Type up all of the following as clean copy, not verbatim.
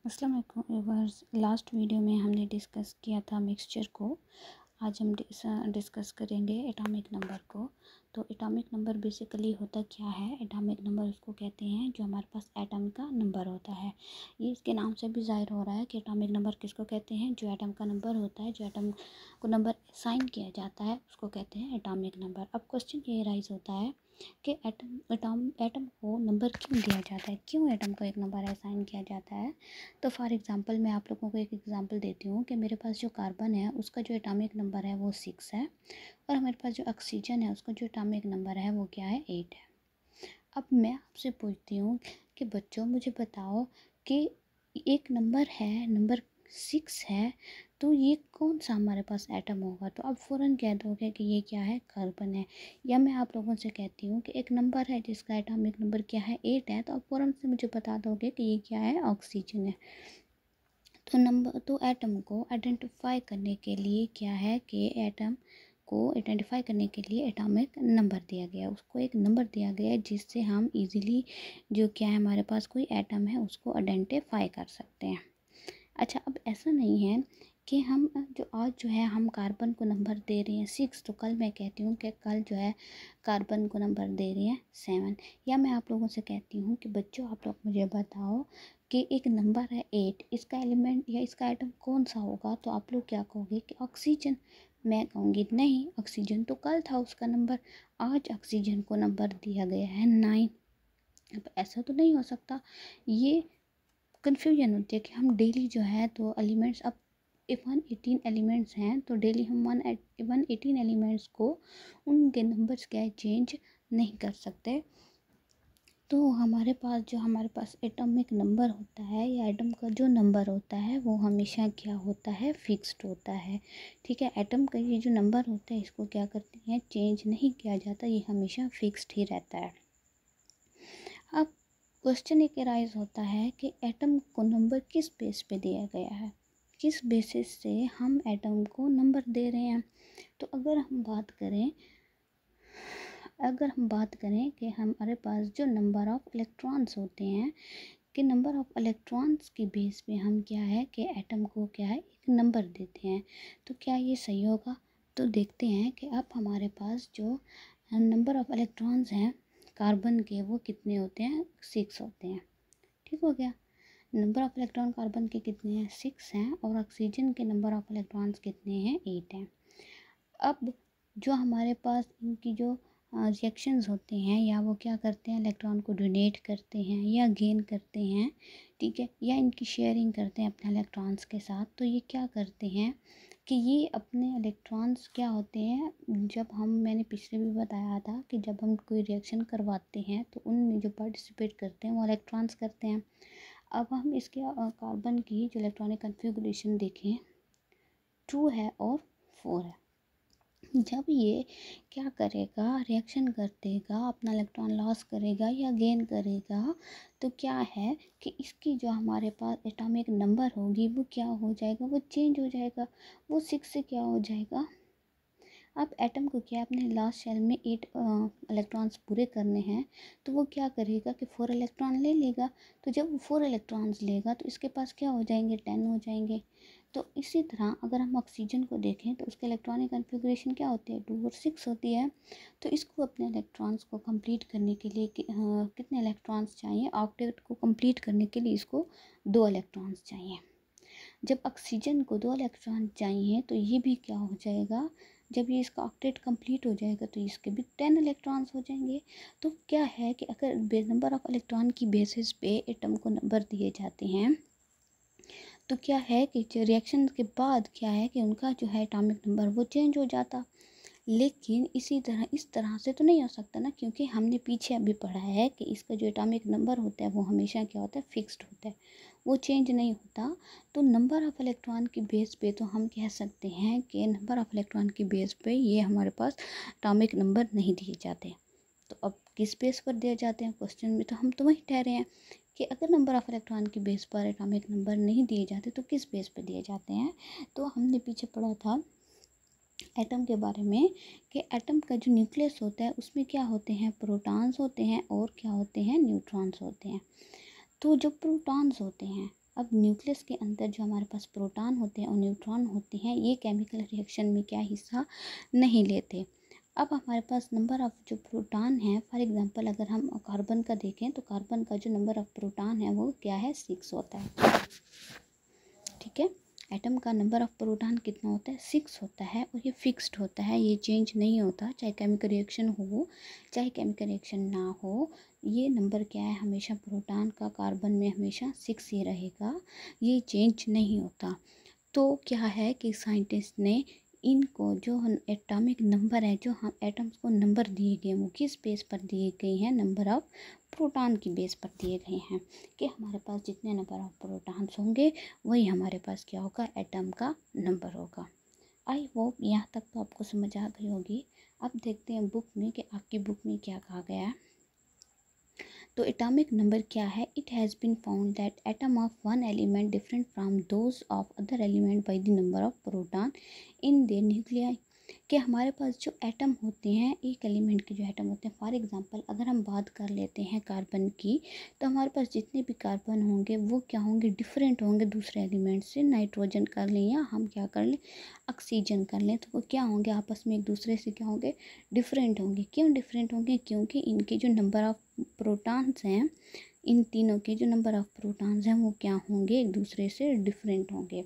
अस्सलाम वालेकुम viewers. Last video में हमने डिस्कस किया था मिक्सचर को। आज हम डिस्कस करेंगे एटॉमिक नंबर को। तो एटॉमिक नंबर बेसिकली होता क्या है? एटॉमिक नंबर उसको कहते हैं जो हमारे पास एटम का नंबर होता है। ये इसके नाम से भी ज़ाहिर हो रहा है कि एटॉमिक नंबर किसको कहते हैं। जो एटम का नंबर होता है, जो एटम को नंबर असाइन किया जाता है, उसको कहते हैं एटॉमिक नंबर। अब क्वेश्चन ये राइज होता है कि एटम को नंबर क्यों दिया जाता है, क्यों एटम को एक नंबर असाइन किया जाता है। तो फॉर एग्ज़ाम्पल मैं आप लोगों को एक एग्ज़ाम्पल देती हूँ कि मेरे पास जो कार्बन है उसका जो एटॉमिक नंबर है वो 6 है, और हमारे पास जो ऑक्सीजन है उसका जो एटॉमिक नंबर है वो क्या है, 8 है। अब मैं आपसे पूछती हूँ कि बच्चों मुझे बताओ कि एक नंबर है, नंबर 6 है, तो ये कौन सा हमारे पास एटम होगा? तो आप फ़ौरन कह दोगे कि ये क्या है, कार्बन है। या मैं आप लोगों से कहती हूँ कि एक नंबर है जिसका एटॉमिक नंबर क्या है, 8 है, तो आप फ़ौरन से मुझे बता दोगे कि ये क्या है, ऑक्सीजन है। तो एटम को आइडेंटिफाई करने के लिए क्या है कि एटम को आइडेंटिफाई करने के लिए एटॉमिक नंबर दिया गया, उसको एक नंबर दिया गया है जिससे हम इजीली जो क्या है हमारे पास कोई एटम है उसको आइडेंटिफाई कर सकते हैं। अच्छा, अब ऐसा नहीं है कि हम जो आज जो है हम कार्बन को नंबर दे रहे हैं 6, तो कल मैं कहती हूँ कि कल जो है कार्बन को नंबर दे रहे हैं 7। या मैं आप लोगों से कहती हूँ कि बच्चों आप लोग मुझे बताओ कि एक नंबर है 8, इसका एलिमेंट या इसका आइटम कौन सा होगा? तो आप लोग क्या कहोगे कि ऑक्सीजन। मैं कहूँगी नहीं, ऑक्सीजन तो कल था उसका नंबर, आज ऑक्सीजन को नंबर दिया गया है 9। अब ऐसा तो नहीं हो सकता। ये कन्फ्यूजन होती है कि हम डेली जो है तो एलिमेंट्स, अब 118 एलिमेंट्स हैं तो डेली हम 118 एलिमेंट्स को उनके नंबर्स क्या है चेंज नहीं कर सकते। तो हमारे पास एटॉमिक नंबर होता है या एटम का जो नंबर होता है वो हमेशा क्या होता है, फिक्स्ड होता है। ठीक है, एटम का ये जो नंबर होता है इसको क्या करते हैं, चेंज नहीं किया जाता, ये हमेशा फिक्स्ड ही रहता है। अब क्वेश्चन एक राइज होता है कि एटम को नंबर किस बेस पे दिया गया है, किस बेसिस से हम एटम को नंबर दे रहे हैं। तो अगर हम बात करें कि हमारे पास जो नंबर ऑफ़ इलेक्ट्रॉन्स होते हैं, कि नंबर ऑफ़ इलेक्ट्रॉन्स के बेस पे हम क्या है कि एटम को क्या है एक नंबर देते हैं। तो क्या ये सही होगा? तो देखते हैं कि अब हमारे पास जो नंबर ऑफ़ इलेक्ट्रॉन्स हैं कार्बन के वो कितने होते हैं, 6 होते हैं। ठीक हो गया। नंबर ऑफ़ इलेक्ट्रॉन कार्बन के कितने हैं, 6 हैं, और ऑक्सीजन के नंबर ऑफ़ इलेक्ट्रॉन्स कितने हैं, 8 हैं। अब जो हमारे पास इनकी जो रिएक्शंस होते हैं, या वो क्या करते हैं, इलेक्ट्रॉन को डोनेट करते हैं या गेन करते हैं, ठीक है, या इनकी शेयरिंग करते हैं अपने इलेक्ट्रॉन्स के साथ। तो ये क्या करते हैं कि ये अपने इलेक्ट्रॉन्स क्या होते हैं, जब मैंने पिछले भी बताया था कि जब हम कोई रिएक्शन करवाते हैं तो उनमें जो पार्टिसिपेट करते हैं वो इलेक्ट्रॉन्स करते हैं। अब हम इसके कार्बन की जो इलेक्ट्रॉनिक कन्फिगरेशन देखें, 2 है और 4 है। जब ये क्या करेगा, रिएक्शन कर देगा, अपना इलेक्ट्रॉन लॉस करेगा या गेन करेगा, तो क्या है कि इसकी जो हमारे पास एटॉमिक नंबर होगी वो क्या हो जाएगा, वो चेंज हो जाएगा, वो 6 से क्या हो जाएगा। अब एटम को क्या अपने लास्ट शेल में 8 इलेक्ट्रॉन्स पूरे करने हैं, तो वो क्या करेगा कि 4 इलेक्ट्रॉन ले लेगा। तो जब वो 4 इलेक्ट्रॉन्स लेगा तो इसके पास क्या हो जाएंगे, 10 हो जाएंगे। तो इसी तरह अगर हम ऑक्सीजन को देखें तो उसके इलेक्ट्रॉनिक कन्फिग्रेशन क्या होती है, 2 और 6 होती है। तो इसको अपने इलेक्ट्रॉन्स को कंप्लीट करने के लिए कितने इलेक्ट्रॉन्स चाहिए, ऑक्टेट को कंप्लीट करने के लिए इसको 2 इलेक्ट्रॉन्स चाहिए। जब ऑक्सीजन को 2 इलेक्ट्रॉन चाहिए तो ये भी क्या हो जाएगा, जब ये इसका ऑक्टेट कंप्लीट हो जाएगा तो इसके भी 10 इलेक्ट्रॉन्स हो जाएंगे। तो क्या है कि अगर नंबर ऑफ़ इलेक्ट्रॉन की बेसिस पे एटम को नंबर दिए जाते हैं, तो क्या है कि जो रिएक्शन के बाद क्या है कि उनका जो है एटॉमिक नंबर वो चेंज हो जाता। लेकिन इस तरह से तो नहीं हो सकता ना, क्योंकि हमने पीछे अभी पढ़ा है कि इसका जो एटॉमिक नंबर होता है वो हमेशा क्या होता है, फिक्स्ड होता है, वो चेंज नहीं होता। तो नंबर ऑफ़ इलेक्ट्रॉन की बेस पे तो हम कह सकते हैं कि नंबर ऑफ़ इलेक्ट्रॉन की बेस पे ये हमारे पास एटॉमिक नंबर नहीं दिए जाते। तो अब किस बेस पर दिए जाते हैं, क्वेश्चन में तो हम तो वही ठहरे हैं कि अगर नंबर ऑफ़ इलेक्ट्रॉन की बेस पर एटॉमिक नंबर नहीं दिए जाते तो किस बेस पर दिए जाते हैं। तो हमने पीछे पढ़ा था एटम के बारे में कि एटम का जो न्यूक्लियस होता है उसमें क्या होते हैं, प्रोटॉन्स होते हैं, और क्या होते हैं, न्यूट्रॉन्स होते हैं। तो जो प्रोटॉन्स होते हैं अब न्यूक्लियस के अंदर जो हमारे पास प्रोटॉन होते हैं और न्यूट्रॉन होते हैं, ये केमिकल रिएक्शन में क्या हिस्सा नहीं लेते। अब हमारे पास नंबर ऑफ़ जो प्रोटॉन है, फॉर एग्जांपल अगर हम कार्बन का देखें तो कार्बन का जो नंबर ऑफ़ प्रोटॉन है वो क्या है, 6 होता है। ठीक है, एटम का नंबर ऑफ़ प्रोटॉन कितना होता है, 6 होता है, और ये फिक्स्ड होता है, ये चेंज नहीं होता, चाहे केमिकल रिएक्शन हो चाहे केमिकल रिएक्शन ना हो। ये नंबर क्या है, हमेशा प्रोटॉन का कार्बन में हमेशा 6 ही रहेगा, ये चेंज नहीं होता। तो क्या है कि साइंटिस्ट ने इनको जो एटॉमिक नंबर है, जो हम एटम्स को नंबर दिए गए वो किस बेस पर दिए गए हैं, नंबर ऑफ़ प्रोटॉन की बेस पर दिए गए हैं, कि हमारे पास जितने नंबर ऑफ़ प्रोटॉन्स होंगे वही हमारे पास क्या होगा, एटम का नंबर होगा। आई होप यहाँ तक तो आपको समझ आ गई होगी। अब देखते हैं बुक में कि आपकी बुक में क्या कहा गया है। तो एटॉमिक नंबर क्या है, it has been found that atom of one element different from those of other element by the number of proton in their nuclei. कि हमारे पास जो एटम होते हैं, एक एलिमेंट के जो एटम होते हैं, फॉर एग्जांपल अगर हम बात कर लेते हैं कार्बन की, तो हमारे पास जितने भी कार्बन होंगे वो क्या होंगे, डिफरेंट होंगे दूसरे एलिमेंट से। नाइट्रोजन कर लें या हम क्या कर लें, ऑक्सीजन कर लें, तो वो क्या होंगे, आपस में एक दूसरे से क्या होंगे, डिफरेंट होंगे। क्यों डिफरेंट होंगे, क्योंकि इनके जो नंबर ऑफ़ प्रोटॉन्स हैं, इन तीनों के जो नंबर ऑफ़ प्रोटॉन्स हैं वो क्या होंगे, एक दूसरे से डिफरेंट होंगे।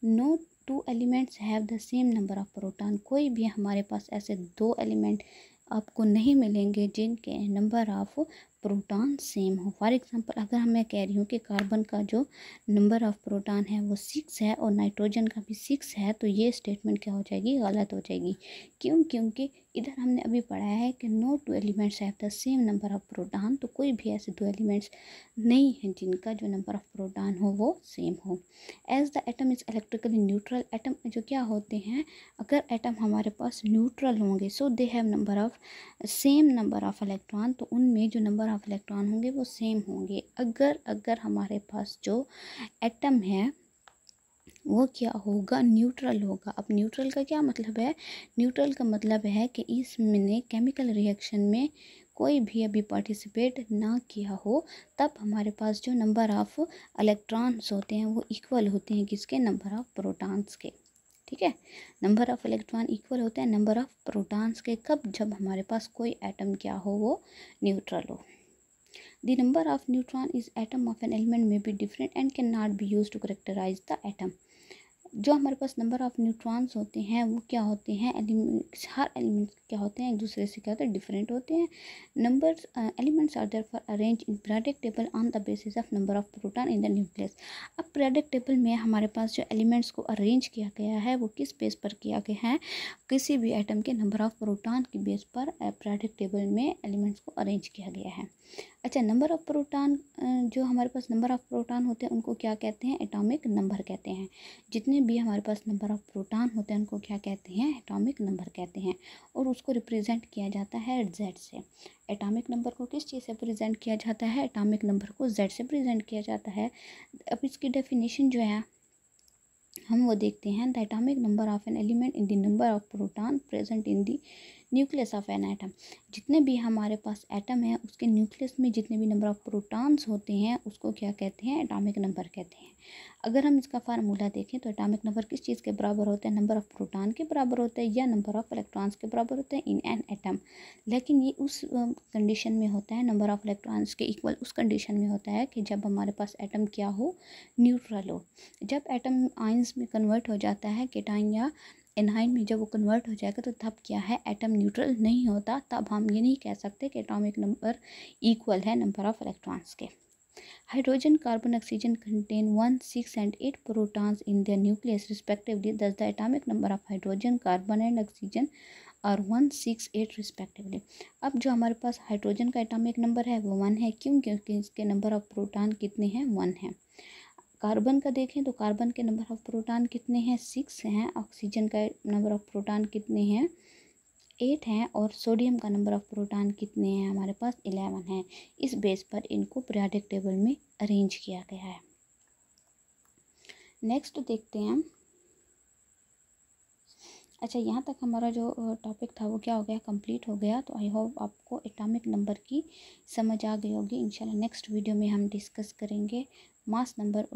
No two elements have the same number of proton. कोई भी हमारे पास ऐसे दो एलिमेंट आपको नहीं मिलेंगे जिनके नंबर ऑफ़ प्रोटॉन सेम हो। फॉर एग्जांपल अगर मैं कह रही हूँ कि कार्बन का जो नंबर ऑफ़ प्रोटॉन है वो 6 है और नाइट्रोजन का भी 6 है, तो ये स्टेटमेंट क्या हो जाएगी, गलत हो जाएगी। क्यों, क्योंकि इधर हमने अभी पढ़ा है कि no two elements have the same number of proton, तो कोई भी ऐसे दो एलिमेंट्स नहीं हैं जिनका जो नंबर ऑफ़ प्रोटॉन हो वो सेम हो। As the atom is electrically neutral, atom जो क्या होते हैं, अगर एटम हमारे पास न्यूट्रल होंगे, so they have number of same number of electron, तो उनमें जो नंबर ऑफ़ इलेक्ट्रॉन होंगे वो सेम होंगे। अगर हमारे पास जो एटम है वो क्या होगा, न्यूट्रल होगा। अब न्यूट्रल का क्या मतलब है, न्यूट्रल का मतलब है कि इसमें केमिकल रिएक्शन में कोई भी अभी पार्टिसिपेट ना किया हो, तब हमारे पास जो नंबर ऑफ़ इलेक्ट्रॉन्स होते हैं वो इक्वल होते हैं किसके, नंबर ऑफ़ प्रोटॉन्स के। ठीक है, नंबर ऑफ़ इलेक्ट्रॉन इक्वल होते हैं नंबर ऑफ़ प्रोटॉन्स के। कब, जब हमारे पास कोई एटम क्या हो, वो न्यूट्रल हो। The number of neutron is atom of an element may be different and cannot be used to characterize the atom. जो हमारे पास नंबर ऑफ़ न्यूट्रॉन्स होते हैं वो क्या होते हैं, हर एलिमेंट क्या होते हैं, एक दूसरे से क्या होते हैं, डिफरेंट होते हैं। Numbers elements are therefore arrange in periodic table on the basis of number of proton in the nucleus. अब पीरियोडिक टेबल में हमारे पास जो एलिमेंट्स को अरेंज किया गया है वो किस बेस पर किया गया है, किसी भी एटम के नंबर ऑफ़ प्रोटॉन की बेस पर पीरियोडिक टेबल में एलिमेंट्स को अरेंज किया गया है। अच्छा, नंबर ऑफ़ प्रोटॉन, जो हमारे पास नंबर ऑफ़ प्रोटॉन होते हैं उनको क्या कहते हैं, एटॉमिक नंबर कहते हैं। जितने भी हमारे पास नंबर ऑफ़ प्रोटॉन होते हैं उनको क्या कहते हैं, एटॉमिक नंबर कहते हैं, और उसको रिप्रेजेंट किया जाता है जेड से। एटॉमिक नंबर को किस चीज़ से प्रेजेंट किया जाता है, एटॉमिक नंबर को जेड से प्रेजेंट किया जाता है। अब इसकी डेफिनेशन जो है हम वो देखते हैं, the atomic number of an element in the number of proton present in the nucleus of an atom. जितने भी हमारे पास एटम है उसके न्यूक्लियस में जितने भी नंबर ऑफ प्रोटॉन्स होते हैं उसको क्या कहते हैं, एटॉमिक नंबर कहते हैं। अगर हम इसका फार्मूला देखें तो एटॉमिक नंबर किस चीज़ के बराबर होते हैं, नंबर ऑफ प्रोटॉन के बराबर होते हैं या नंबर ऑफ इलेक्ट्रॉन्स के बराबर होते हैं इन एन एटम। लेकिन ये उस कंडीशन में होता है, नंबर ऑफ इलेक्ट्रॉन्स के इक्वल उस कंडीशन में होता है कि जब हमारे पास एटम क्या हो, न्यूट्रल हो। जब एटम आयंस में कन्वर्ट हो जाता है, केटाइन या एनाइन में जब वो कन्वर्ट हो जाएगा तो तब क्या है, एटम न्यूट्रल नहीं होता। तब हम ये नहीं कह सकते कि एटॉमिक नंबर इक्वल है नंबर ऑफ इलेक्ट्रॉन्स के। Hydrogen, carbon, oxygen contain 1, 6 and 8 protons in their nucleus respectively. Thus the atomic number of hydrogen, carbon and oxygen are 1, 6, 8 respectively. अब जो हमारे पास हाइड्रोजन का एटॉमिक नंबर है वो 1 है। क्यों, क्योंकि इसके नंबर ऑफ प्रोटॉन कितने हैं, 1 है। कार्बन का देखें तो कार्बन के नंबर ऑफ़ प्रोटॉन कितने हैं, 6 हैं। ऑक्सीजन का नंबर ऑफ़ प्रोटॉन कितने हैं, 8 हैं। और सोडियम का नंबर ऑफ़ प्रोटॉन कितने हैं, हमारे पास 11 हैं। इस बेस पर इनको पीरियोडिक टेबल में अरेंज किया गया है। नेक्स्ट देखते हैं। अच्छा, यहाँ तक हमारा जो टॉपिक था वो क्या हो गया, कंप्लीट हो गया। तो आई होप आपको एटॉमिक नंबर की समझ आ गई होगी। इंशाल्लाह नेक्स्ट वीडियो में हम डिस्कस करेंगे मास नंबर